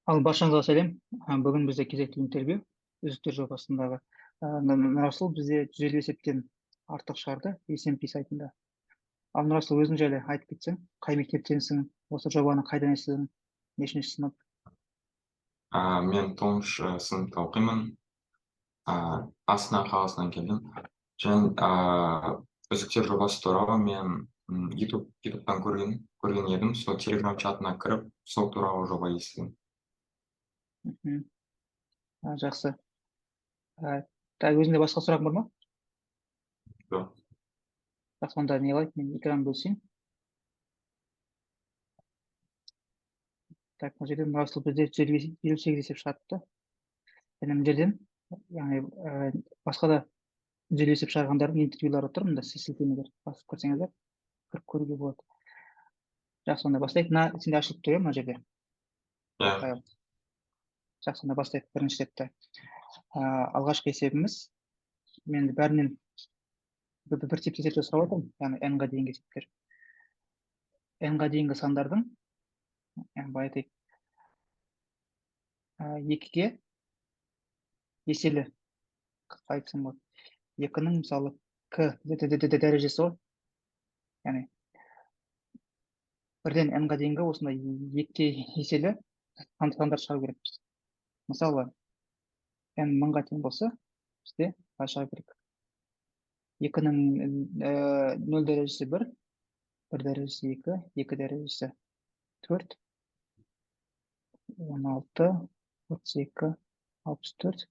Ал баршаңызға сәлем. Бүгін бізде кезекті интервью үздіктер жобасындағы Нұрасыл бізде 150 есептен артық шығарды SMP сайтында. Ал Нұрасыл, өзің жайлы айтып кетсең, қай мектептенсің, осы жобаны қайдан естідің, нешінші сынып? Мен 9-шы сыныпта оқимын. Астана қаласынан келдім. Және үздіктер жобасы туралы мен ютубтан көрген едім. Сол телеграм чатына кіріп, сол туралы жоба естідім. Мгм. Жақсы. Өзіңде басқа сұрағың бар ма? Жоқ. Жақсы, онда не қылайық, мен экран бөлсем. Так, мына жерде Нұрасыл бізде 158 есеп шығарыпты. Және мына жерден, яғни басқа да 150 есеп шығарғандардың интервьюлары тұр, мында сілтемелер басып көрсеңіздер, кіріп көруге болады. Жақсы, онда бастайық. Мына сенде ашылып тұр иә мына жерде Иә. файл. Жақсы, онда бастайық бірінші сетті. Алғашқы есебіміз, мен бәрінен бір типті есепті сұрап отырмын, яғни n-ға дейінгі есептер. n-ға дейінгі сандардың, былай айтайық, 2-ге еселі қалай айтсам болады. 2-ның мысалы к дәрежесі ғой, яғни бірден n-ға дейінгі осындай 2-ге еселі сандар шығару керекпіз. Мысалы, n 1000-ға тең болса, бізде қалай шығару керек? 2-ның 0 дәрежесі 1, 1 дәрежесі 2, 2 дәрежесі 4, 16, 32, 64,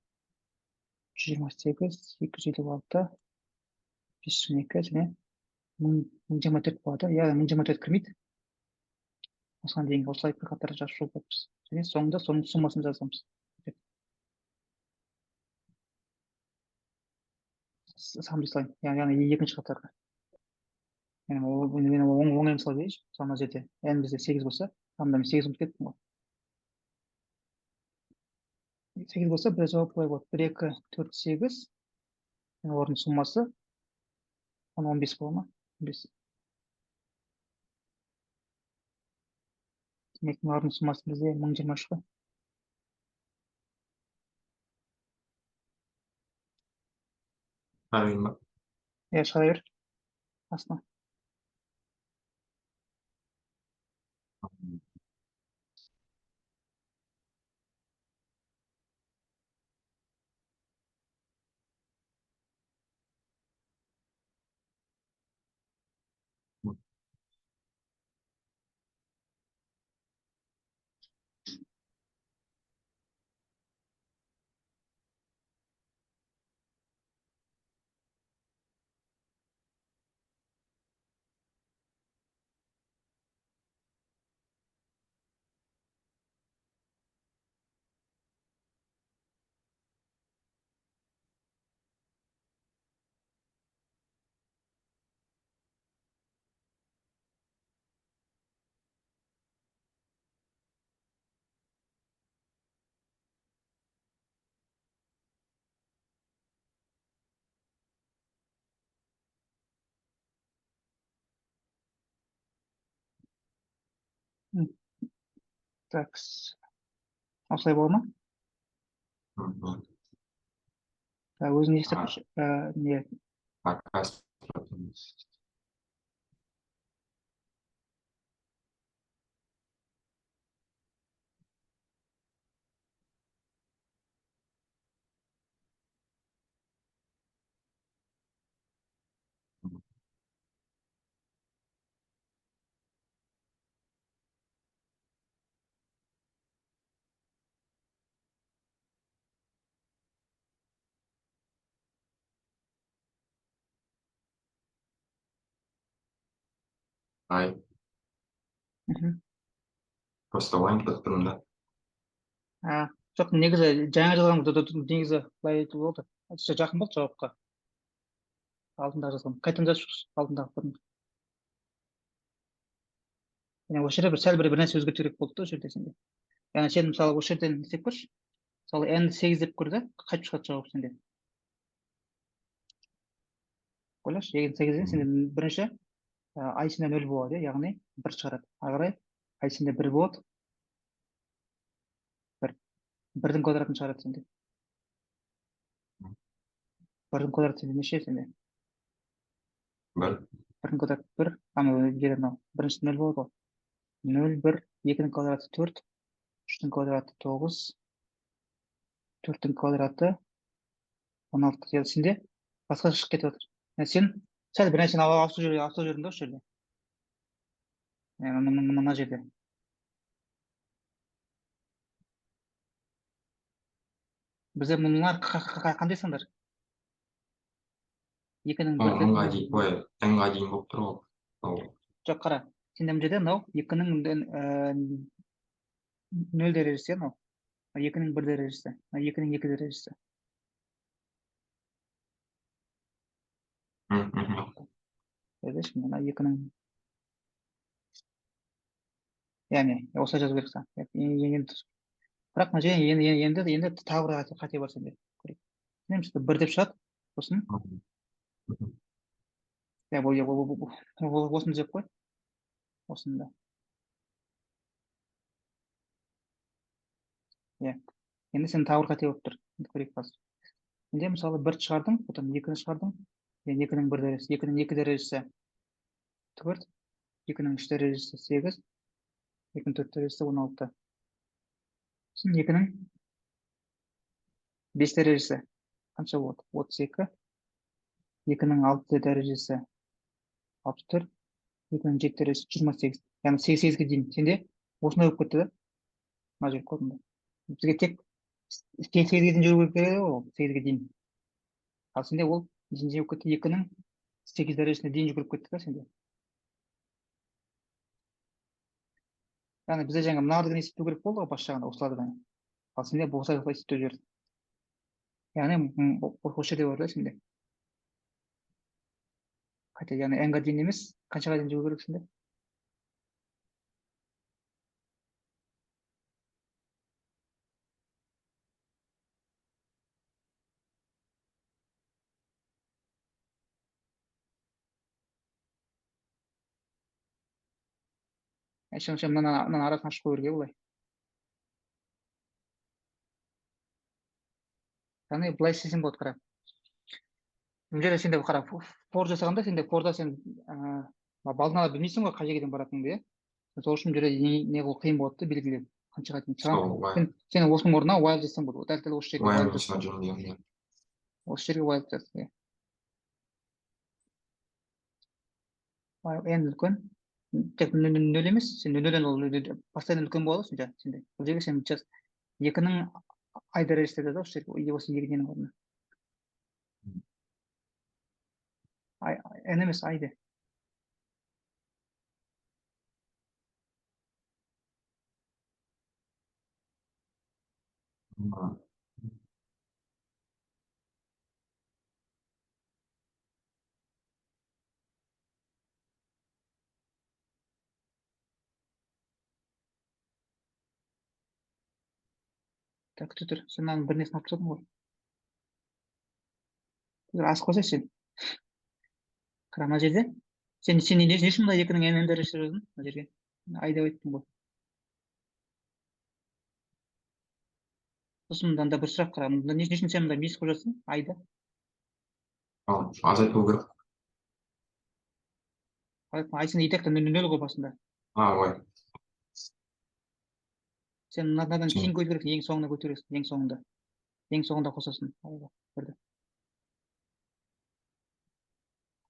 128, 256, 512 және 1024 болады. Яғни 1024 кірмейді. Осыған дейінгі осылай бір қатар жазып шығуымыз. Және соңында соның суммасын жазамыз. Санды слайд, яғни екінші қатарға. Мен оңай мысал берейінші. Мысалы мына жерде n бізде 8 болса, анда мен 8 ұмытып кеттім ғой. 8 болса, бір жауап былай болады. 1, 2, 4, 8. Олардың суммасы 15 бола ма? 15. Демек, олардың суммасы бізде 1023 қой. Қараймын ба? Иә, шығара бер. Астына. Так, осылай бола ма? Өзің естіп тұршы. Не? Просто уайымдап тұрмын да. Жоқ, негізі жаңа жазған негізі былай айту болды. Жақын болды жауапқа. Алдындағы жазған. Қайтадан жазып шықшы, алдындағы бұрын. Осы жерде сәл бір нәрсе өзгерту керек болды да, осы жерде сенде. Яғни сен мысалы осы жерден істеп көрші. Мысалы n 8 деп көр да, қайтып шығады жауап сенде. Ойлашы, егер 8-ден сенде бірінші ай сенде 0 болады, яғни 1 шығарады. Ары қарай ай сенде 1 болады. бірдің квадратын шығарады сенде. Бірдің квадраты сенде неше сенде? бір. Бірдің квадраты бір. Ана жерде мынау. Бірінші нөл болады ғой. Нөл, бір, екінің квадраты төрт, үштің квадраты тоғыз, төрттің квадраты 16. Сенде басқа шығып кетіп отыр. Сен сәл бір нәрсені ауыстырып жүрдің да осы жерде. Мына жерде. Бізде мыналар қандай сандар? Екінің Ол бірден мыңға дейін, ой, n-ға дейін болып тұр ғой. Ол жоқ, қара. Сенде мына жерде мынау екінің нөл дәрежесі, мынау екінің бір дәрежесі, екінің екі дәрежесі. Көрдіңіз, мына екінің, яғни осылай жазу керек саған. Бірақ мына жерде енді тағы бір қате бар сенде. Бір деп шығады, сосын осыны деп қой, осында. Енді сен тағы бір қате болып тұр. Көрейік қазір. Енді мысалы бірді шығардың, одан екіні шығардың. Енді екінің бір дәрежесі, екінің екі дәрежесі төрт, екінің үш дәрежесі 8, екінің төрт дәрежесі 16. Сосын екінің бес дәрежесі қанша болады? 32. Екінің алты дәрежесі 64, екінің жеті дәрежесі 28. Яғни 8-ге дейін. Сенде осындай болып кетті да? Мына жер көрдіңіз. Бізге тек 8-ге дейін жүру керек ғой, 8-ге дейін. Ал сенде ол нешеде болып кетті? Екінің 8 дәрежесіне дейін жүгіріп кетті да сенде. Яғни бізде жаңа мыналардан есептеу керек болды ғой бас жағында, осылардан. Ал сенде осылай есептеу жіберді. Яғни осы жерде бар да сенде. Хотя яғни n-ға дейін емес, қаншаға дейін жүру керек сенде? Мынаны арасын ашып қою керек былай. Яғни былай істесең болады, қара. Мына жерде сенде қара, фор жасағанда сенде форда сен балдын ала білмейсің ғой қай жерге дейін баратыныңды, иә. Сол үшін жерде не қылу қиын болады да белгілеу. Қаншаға дейін. Сен осының орнына while жазсаң болады. Дәл осы жерге while жазсаң. Осы жерге while жаз. N үлкен. Тек нөл емес, сен нөлден ол постоянно үлкен болады сенде. Бұл жерге сен жаз. Екінің ай дәрежесі деді осы жерге, осы екінің орнына. N емес, айды. Так, күте тұр. Сен мынаның бір несін алып тастадың ғой. Асық қойсай сен. Қара, мына жерде. Сен не үшін мына екінің n дәрежесі жаздың мына жерге? Ай деп айттың ғой. Сосын мында бір сұрақ қара. Не үшін сен мында минус қойып жатсың? Айды. Азайту керек. Ай сен итекті нөл ғой басында. Ой. Сен мынадан кейін көтересің, ең соңына көтересің, ең соңында. Ең соңында қосасың.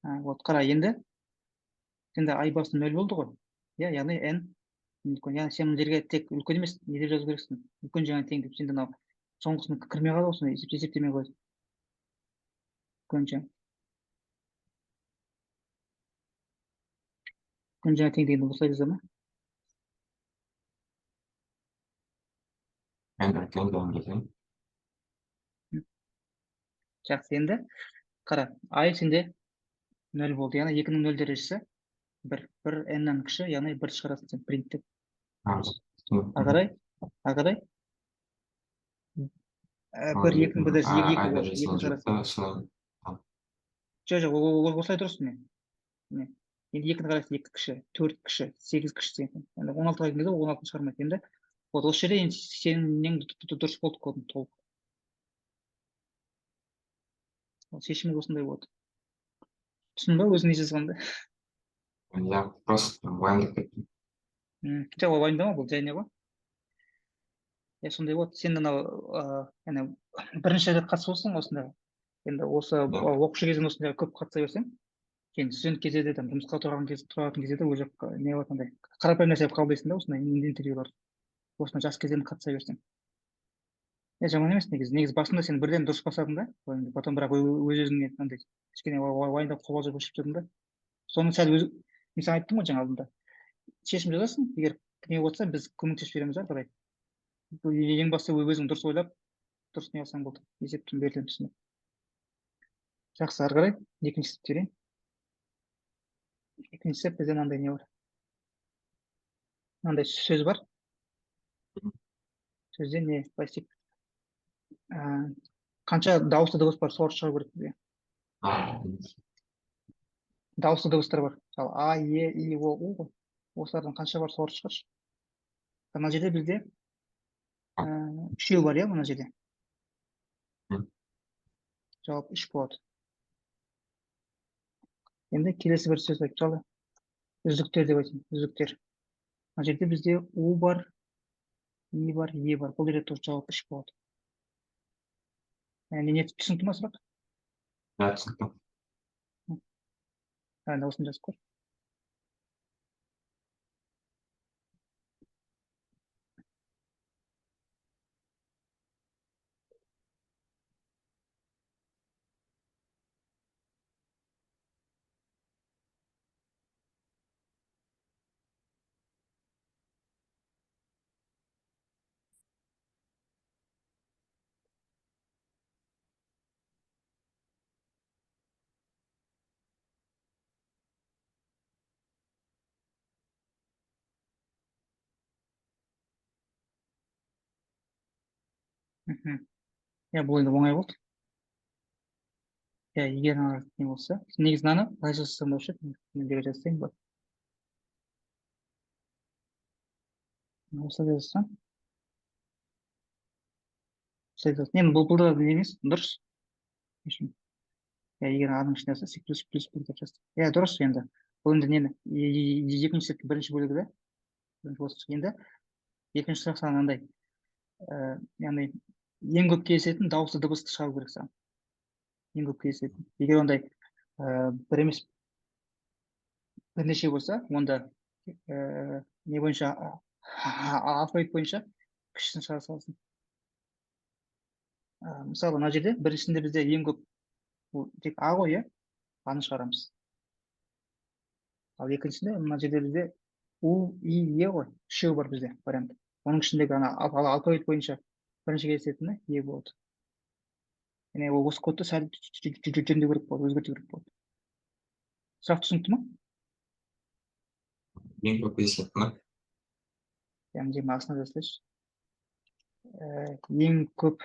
Вот, қара, енді сенде ай басы 0 болды ғой. Яғни n үлкен. Яғни сен мына жерге тек үлкен емес, не деп жазу керексің? Үлкен жаңа тең деп. Сенде мынау соңғысын кірмей қалды, осыны есептемей қойды. Үлкен жаңа. Үлкен жаңа тең дегенді осылай жаза ма? Жақсы, енді қара, ай сенде 0 болды. Яғни 2-ның 0 дәрежесі 1 n-нан кіші, яғни 1 шығарасың сен принттеп. Ағарай? 1, 2-ның 1 дәрежесі 2 болады. 2 шығарасың. Жоқ, осылай дұрыс. Енді 2-ні қарайсың, 2 кіші, 4 кіші, 8 кіші. 16-ға келгенде 16-ны шығармайды. Енді вот осы жерде енді сенің нең дұрыс болды кодың толық. Шешімі осындай болады. Түсіндің ба өзің не жазғанды? Я просто уайымдап кеттім. Жоқ, уайымдама, бұл жай не ғой. Сондай болады. Сен анау яғни бірінші рет қатысып отырсың осында. Енді осы Да. оқушы кезінде осындай көп қатыса берсең, кейін студент кезде де там жұмысқа тұратын кезде де уже не болады андай қарапайым нәрсе болып қабылдайсың да осындай интервьюлар. Осындай жас кезден қатыса берсең. Жаман емес негізі. Негізі басында сен бірден дұрыс бастадың да, потом бірақ өз өзіңе андай кішкене уайымдап қобалжып өшіп тұрдың да. Соны сәл өз мен саған айттым ғой жаңа алдында. Шешім жазасың, егер не болса біз көмектесіп береміз ары қарай. Ең бастысы өзің дұрыс ойлап, дұрыс не алсаң болды. Есептің берілген түсініп. Жақсы, ары қарай екінші сәтке берейін. Екінші сәт бізде мынандай не бар. Мынандай сөз бар. Сөзде не былай істейік. Қанша дауысты дыбыс бар, соларды шығару керек бізге. Дауысты дыбыстар бар. Мысалы А, Е, И, О, У ғой. Осылардан қанша бар, соларды шығаршы. Мына жерде бізде үшеу бар, иә, мына жерде. Жауап үш болады. Енді келесі бір сөз айтып мысалы, үздіктер деп айтайын, үздіктер. Мына жерде бізде У бар, И бар, Е бар. Бұл жерде тоже жауап үш болады. Не түсінікті ма сұрақ? Да, түсінікті. Осыны жазып көр. Бұл енді оңай болды. Егер не болса, негізі мынаны қалай жазсам болушы еді? Мен де жазсайын ба? Осылай жазсам. Енді бұл да емес, дұрыс. Егер аның ішінде жазса, плюс деп жазды. Дұрыс енді. Бұл енді нені? Екінші сеттің бірінші бөлігі да. Енді екінші сұрақ саған мынандай. Яғни ең көп кездесетін дауысты дыбысты шығару керек саған. Ең көп кездесетін. Егер ондай бір емес бірнеше болса, онда не бойынша алфавит бойынша кішісін шығара саласың. Мысалы, мына жерде біріншісінде бізде ең көп тек А ғой, иә? А-ны шығарамыз. Ал екіншісінде мына жерде бізде У, И, Е ғой. Үшеу бар бізде вариант. Оның ішіндегі алфавит бойынша бірінші кездесетіні Е болады. Және осы кодты сәл жөндеу керек болады, өзгерту керек болады. Сұрақ түсінікті ма? Ең көп кездесетіні. Яғни астына жазсайшы. Ең көп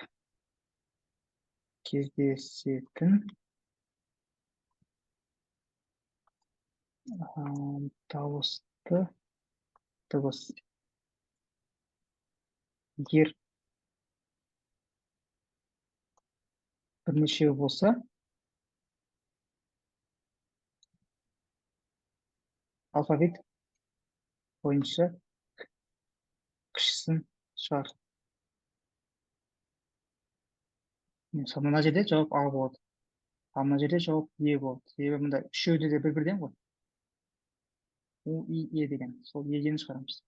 кездесетін дауысты дыбыс. Егер бірнешеу болса, алфавит бойынша кішісін шығар. Мысалы, мына жерде жауап А болады. Ал мына жерде жауап Е болады. Себебі мында үшеуде де бір-бірден ғой. У, И, Е деген. Сол Е-ден шығарамыз.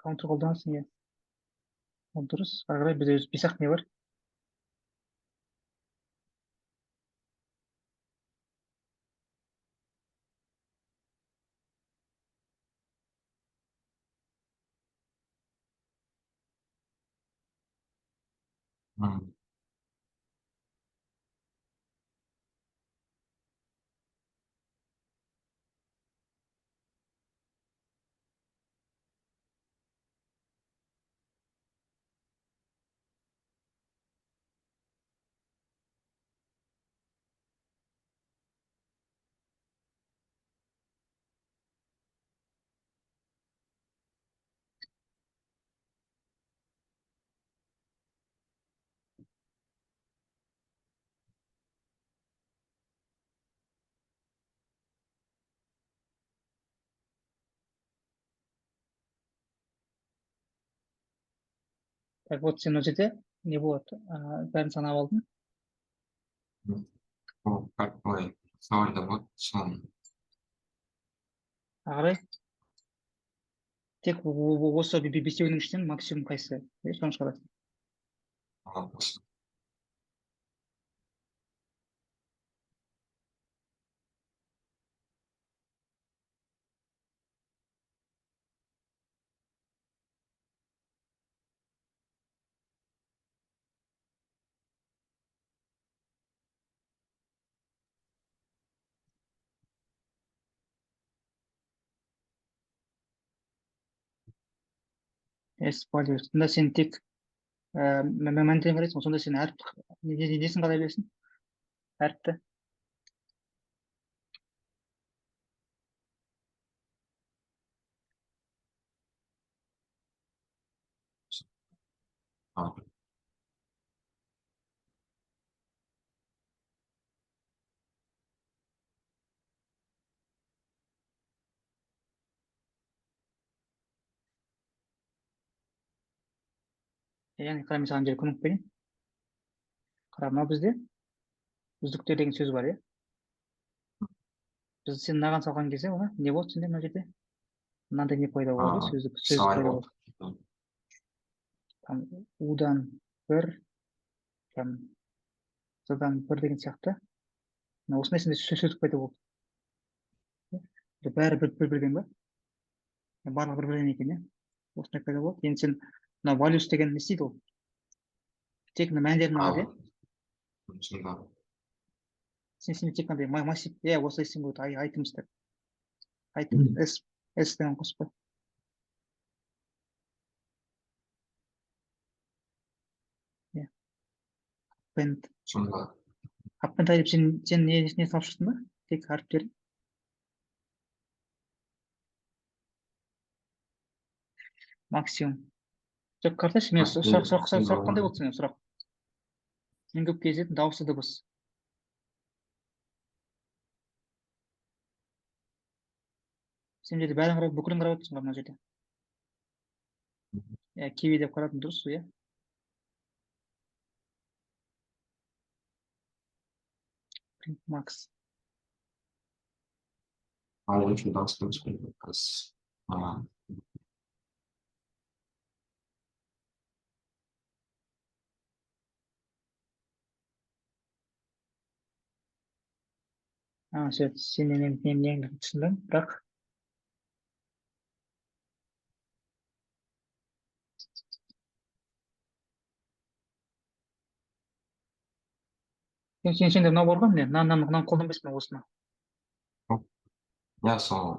Каунтер қолданасың, иә. Ол дұрыс. Ары қарай бізде бес ақ не бар. м, Так вот сен мына жерде не болады, бәрін санап алдың. м. Ой, сауалда вот соны. Ары қарай тек осы бесеуінің ішінен максимум қайсысы, соны шығарасың. Осы. Сонда сен тек мәндерін қарайсың ғой, сонда сен әріп несін қалай білесің? Әріпті. А, Яғни қара, мен саған жер көмек берейін. Қара, мынау бізде үздіктер деген сөз бар, иә. Сен мынаған салған кезде оны не болды сенде мына жерде? Мынандай не пайда болды, сөздік сауал пайда болды. болды. Там удан бір, там з-дан бір деген сияқты. Осындай сенде сөздік пайда болды. Бәрі бір-бірден ба? Барлығы бір-бірден екен, иә. Осындай пайда болды. Енді сен мына валюс деген не істейді ол? Тек мәндерін А, алады, иә. сонда. Сен тек қандай массив, иә, осылай істеуге болады, айтымыз деп. Айтым, с деген қоспай. Иә. Пент. Сонда. Аппен тайып сен несіне салып шықтың ба? Тек әріптерін. Максимум. Жоқ, карташы, мен сұрақ қандай болды сенен сұрақ? Ең көп кездесетін дауысты дыбыс. Сен жерде бәрін қарап, бүкілін қарап отырсың ғой мына жерде. Иә, киви деп қарадың, дұрыс, иә. Макс. А, очень дауысты дыбыс. А, Сен мен түсіндім, бірақ сенде мынау бар ғой, міне, мынаны қолданбайсың ба осыны? я сол.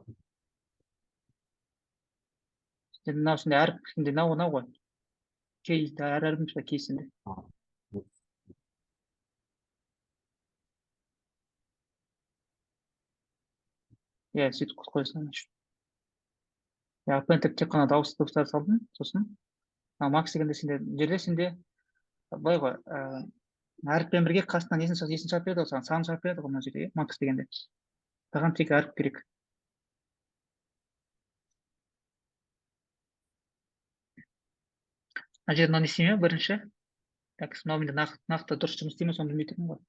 Мынау ішінде әріп, ішінде мынау ғой. Кей, әр әрпіміз бар кейсінде. А, Иә, сөйтіп қоясың. Иә, аппен тек қана дауысты дыбыстар салдың, сосын макс дегенде жерде сенде былай ғой, әріппен бірге қасына несін шығарып береді ғой, саған санын шығарып береді ғой мына жерде, макс дегенде. Саған тек әріп керек. Мына жерде мынаны істей ме бірінші? Так, мынау менде нақты дұрыс жұмыс істей ме, соны білмей тұрмын ғой.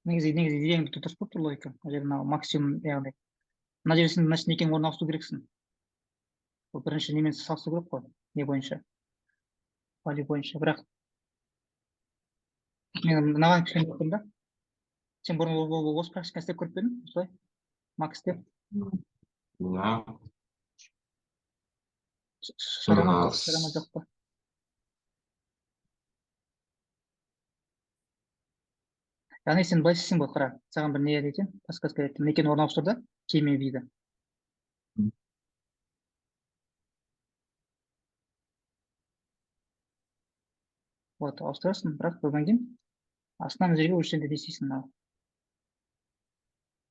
Негізі идеяң дұрыс болып тұр, логика. Мына жерде мынау максимум, яғни мына жерде сен значит некенің орнын ауыстыру керексің. Ол бірінші немен салыстыру керек қой, не бойынша, валю бойынша. Бірақ мен мынаған кішкене тұрдым да. Сен бұрын осы практиканы істеп көріп пе едің осылай макс деп Ja, шара ма нас жоқ па? Яғни сен былай істейсің ғой, қара, саған бір не айтайын, подсказка айтайын. Мінекей орнына ауыстыр да, кей мен биді. Вот, ауыстырасың, бірақ одан кейін астынан мына жерге өлшемді не істейсің, мынау.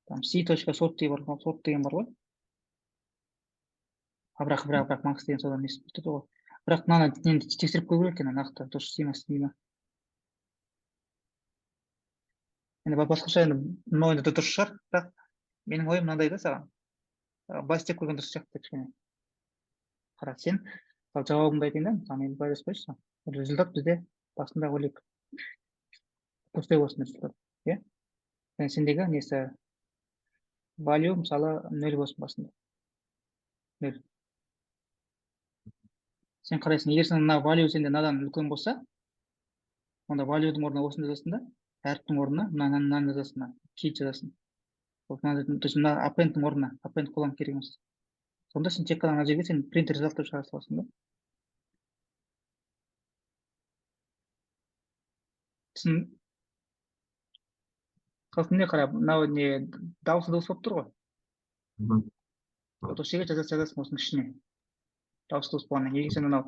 Там c.sort деген бар, sort деген бар ғой. Бірақ макс деген содан не істеп тұр ғой. Бірақ мынаны нені тексеріп көру керек екен, нақты дұрыс істей ме істемей ме. Енді басқаша енді мынау енді дұрыс шығар, бірақ менің ойым мынандай да саған. Былай істеп көрген дұрыс сияқты кішкене. Қара, сен жауабымды айтайын да, мысалы мен былай жазып қойшы. Результат бізде басында ойлайық. Пустой болсын результат. Иә? Сендегі несі value мысалы 0 болсын басында. 0. Сен қарайсың, егер сен мына value сенде мынадан үлкен болса, онда value'дың орнына осыны жазасың да, әріптің орнына мынаны жазасың, key жазасың. То есть мына append'тің орнына append қолданып керек емес. Сонда сен тек қана мына жерге сен print result деп шығара саласың да. Сосын не қара, мынау не дауыс болып тұр ғой. Вот осы жерге жазасың осының ішіне. Дауыс болғаннан кейін, егер сен мынау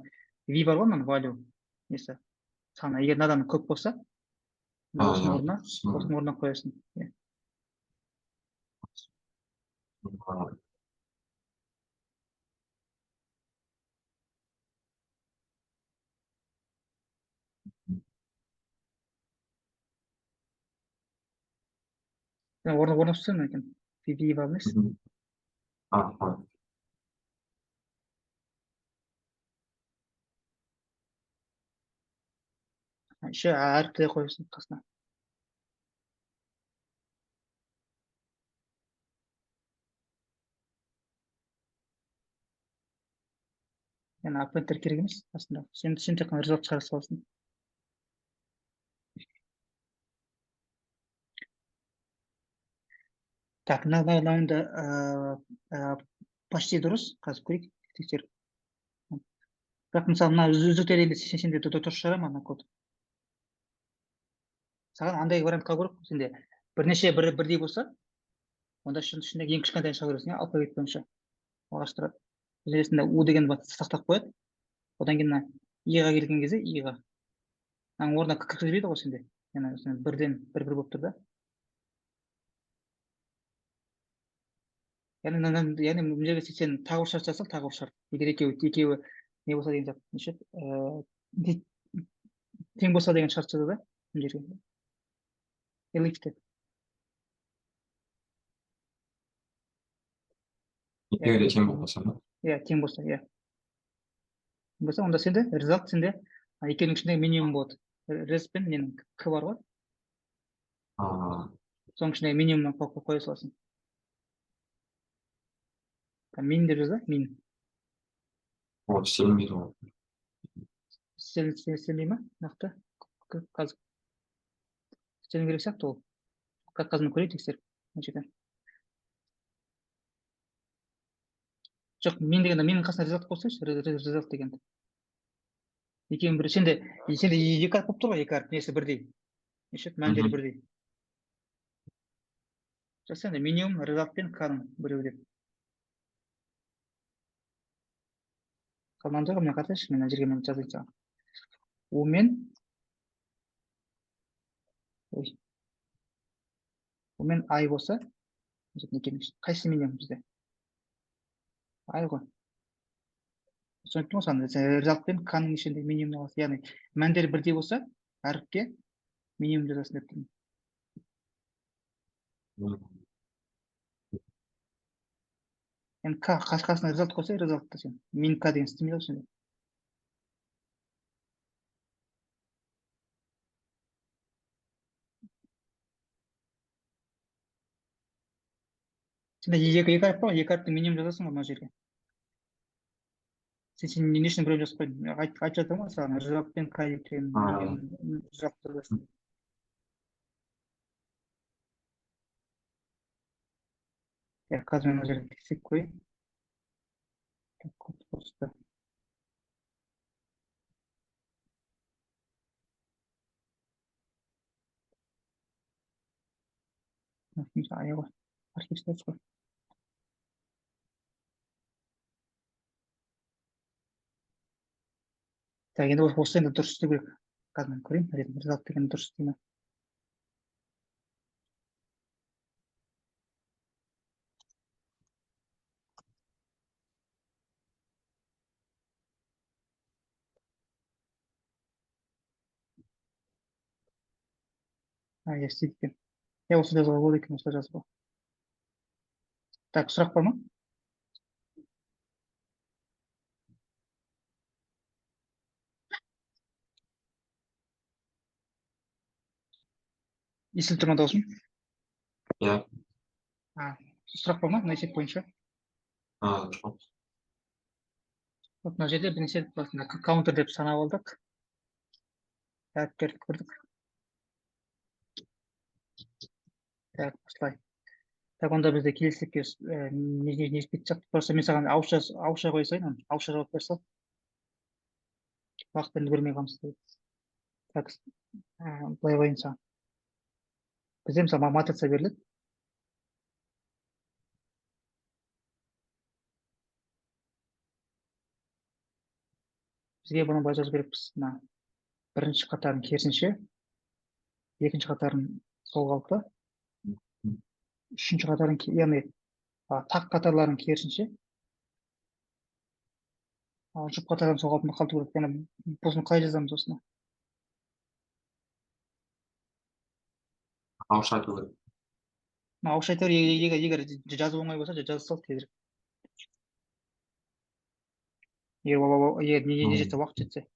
v бар ғой, мына value несі саны, егер мынадан көп болса, мына осының орнына қоясың. Орнына түсірсең екен. v бар емес. Еще әріпті қоясың қасына. Yani append'тер керек емес астында. Сен тек қана результат шығара саласың. Так, мынауында почти дұрыс. Қазір көрейік, тексеріп. Бірақ мысалы мына үздіктер енді сенде дұрыс шығара ма мына код? Саған андай вариантқа көріп, сенде бірнеше бірдей болса, онда ішіндегі ең кішкентайын шыға бересің, алфавит бойынша. Алғаштырады. Желесінде у деген сақтап қояды. Одан кейін иға келген кезде иға. Мынаның орнына кіргізбейді ғой сенде. Яғни бірден бір болып тұр да. Яғни мына жерге сен тағы бір шарт жасал, тағы бір шарт. Егер екеуі не болса деген зат, неше тең болса деген шарт жазды да мына жерге. Elif деп. Екеуі де тең болса ма? Иә, тең болса, иә. Болса, онда сенде результат сенде екеуінің ішінде минимум болады. Рез пен ненің к бар ғой. Соның ішінде минимумнан қоя саласың. Мин деп жаза, мин. Ол істелінбейді ғой. Істелмей ма? Нақты. Қазір. Істелу керек сияқты ол. Қазір көрейік тексеріп. Жоқ, мен дегенде менің қасына результат қосайшы, результат дегенді. Екеуін бір, сенде екі әріп болып тұр ғой, екі әріп, несі бірдей. Неше мәндері бірдей. Жақсы, енді минимум результат пен к-ның біреу деп. Қалман жағын мен қатайшы, мен жерге мен жазайын саған. У мен ай болса, қайсы минимум бізде? Ай ғой. Сондықтан саған результат пен к-ның ішінде минимум аласың. Яғни мәндері бірдей болса, әріпке минимум жазасың деп тұрмын. Енді к қасына результат қойса, результатты сен. Мин к деген істемейді ғой сенде. Сенде екі әріп бар, екі әріптің минимум жазасың ғой мына жерге. Сен не үшін біреу жазып қойдың? Айтып жатырмын ғой саған, результат пен к екенін результат жазасың. қазір мен мына жерге тексеріп қояйын. Код посты. Аяғы ғой. Архив статус қой. Так, енді осы енді дұрыс істеу керек. Қазір мен көрейін. Результат деген дұрыс істей ме? Иә, істейді екен. Иә, осы жазуға болады екен, осылай жазуға. Так, сұрақ бар ма? естіліп тұр ма дауысым? Иә. Сұрақ бар ма мына есеп бойынша? Жоқ. Вот мына жерде бірінші каунтер деп санап алдық. Әріптерді көрдік. Так, осылай. Так, онда бізде келесілікке не істейік? Просто мен саған ауызша қоя салайын, ауызша жауап бере сал. Уақытты үлгермей қаламыз. Так, былай қояйын саған. Бізде мысалы матрица беріледі. Бізге бұны былай жазу керекпіз. Мына бірінші қатарын керісінше, екінші қатарын сол қалыпта, үшінші қатарын, яғни тақ қатарларын керісінше, жұп қатарын сол қалпында қалдыру керек. Яғни осыны қалай жазамыз осыны? Ауызша айту керек. Ауызша айтар, егер жазу оңай болса, жаза сал тезірек. Егер не жетсе, уақыт жетсе.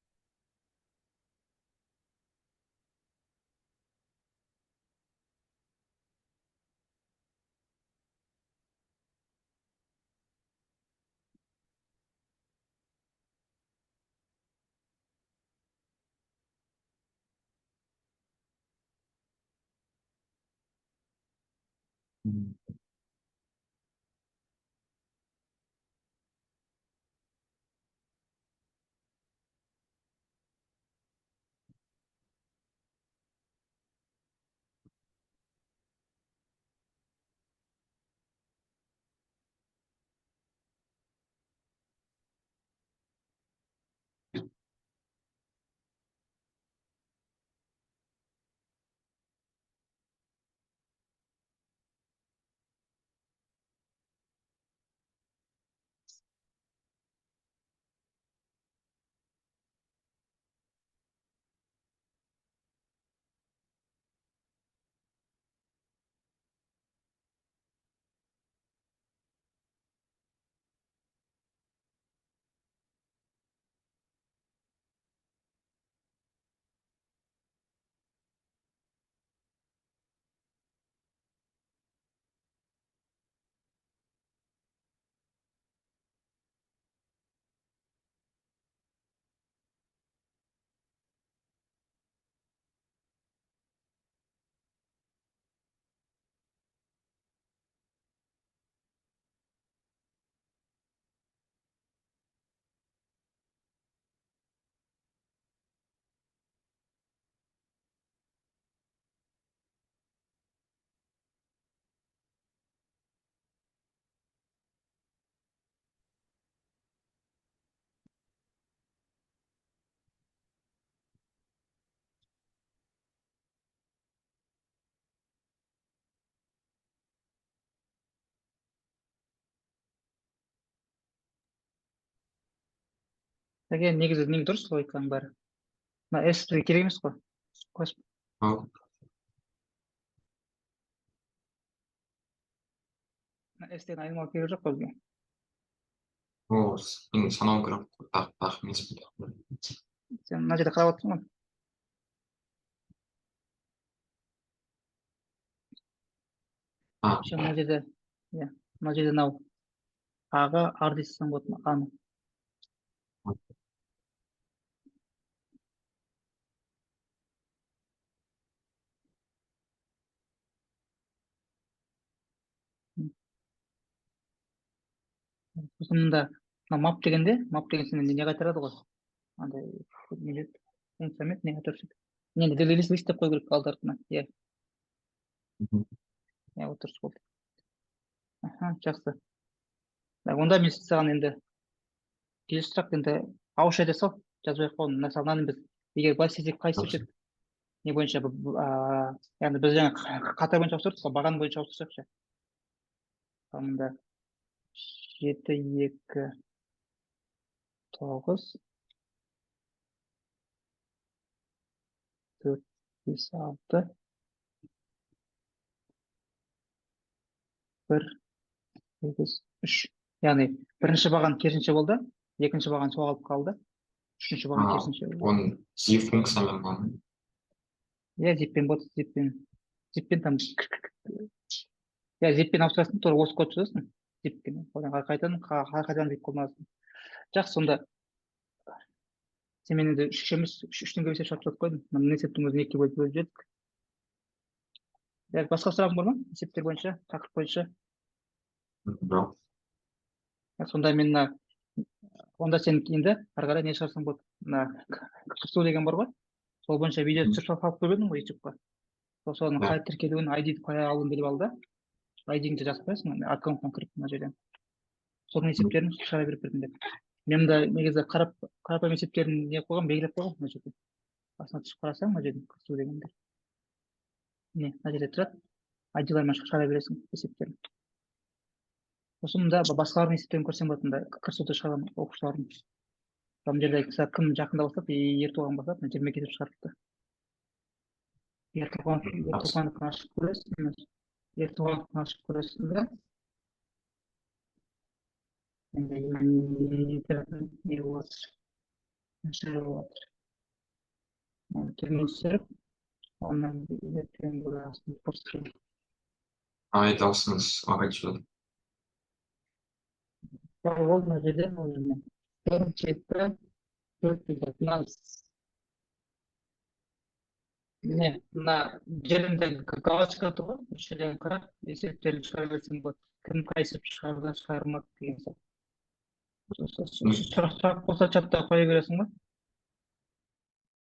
Негізі дұрыс логиканың бәрі. Мына S бізге керек емес қой. S деген айнымалы керегі жоқ қой бізге. Мен санау керек. Тақ емес пе? Сен мына жерде қарап отырсың ғой. Мына жерде, иә, мына жерде мынау Аға ар дейсің болады, Аны. сосын мында мына map дегенде, map деген сенде не қайтарады ғой, андай не функция емес, не қайтарып енді лист деп қою керек алды артына. Иә, вот дұрыс болды. Жақсы. Онда мен саған енді келесі сұрақ енді ауызша айта сал, жазбай ақ қойын. Мысалы мынаны біз егер былай істесек қай есептеп не бойынша яғни біз жаңа қатар бойынша ауыстырдық қой, баған бойынша ауыстырсақ ше. Мында 7, 2, 9, 4, 5, 6, 1, 8, 3. Яғни бірінші баған керісінше болды, екінші баған соғалып қалды, үшінші баған керісінше болды. Оны zip функциямен болған. Иә, зиппен болады, зиппен там иә, зиппен ауыстырасың, тура осы код жазасың, зиппен қайтадан зип қолданасың. Жақсы, сонда сен мен енді үштен көбейсе шарт қойдың. Мына есептің өзін екіге бөліп жібердік. Басқа сұрағың бар ма? Есептер бойынша, тақырып бойынша? Жоқ. Сонда мен онда сен енді ары қарай не шығарсаң болады. Мына кірісу деген бар ғой. Сол бойынша видео түсіріп салып көрмедің ғой ютубқа. Соның қалай тіркелуін, ID-ді қалай алуын біліп ал да. ID-іңді жазып қоясың, аккаунттан кіріп мына жерден. Соның есептерін шығара беріп бердім. Мен мында негізі қарапайым есептерін не қойған, белгілеп қойған мына жерде. Басына түсіп қарасаң мына жерден кірісу дегенде. Не, мына жерде тұрады. ID-лармен шығара бересің есептерін. Сосын мында басқалардың есептерін көрсем болады, мында кірісуді шығарған оқушылардың. Мына жерде кім жақында бастады, ертуған бастады, 20 кетіп шығарыпты. Ертуғандықын ашып көресің. Ертуғандықын ашып көресің да. Енді не болады? Нашар болады. Төмен түсіріп, онdan ертең бұрасын қосқым. Айтасыңыз, ағайшылы. Ол мына жерден, ол жерден. 4, 15. Не, мына жерінде галочка тұр ғой, үш жерден қарап, есептерін шығара берсең болады. Кім қай есеп шығарды, шығармады деген сияқты. Сұрақ болса чатта қоя бересің ба?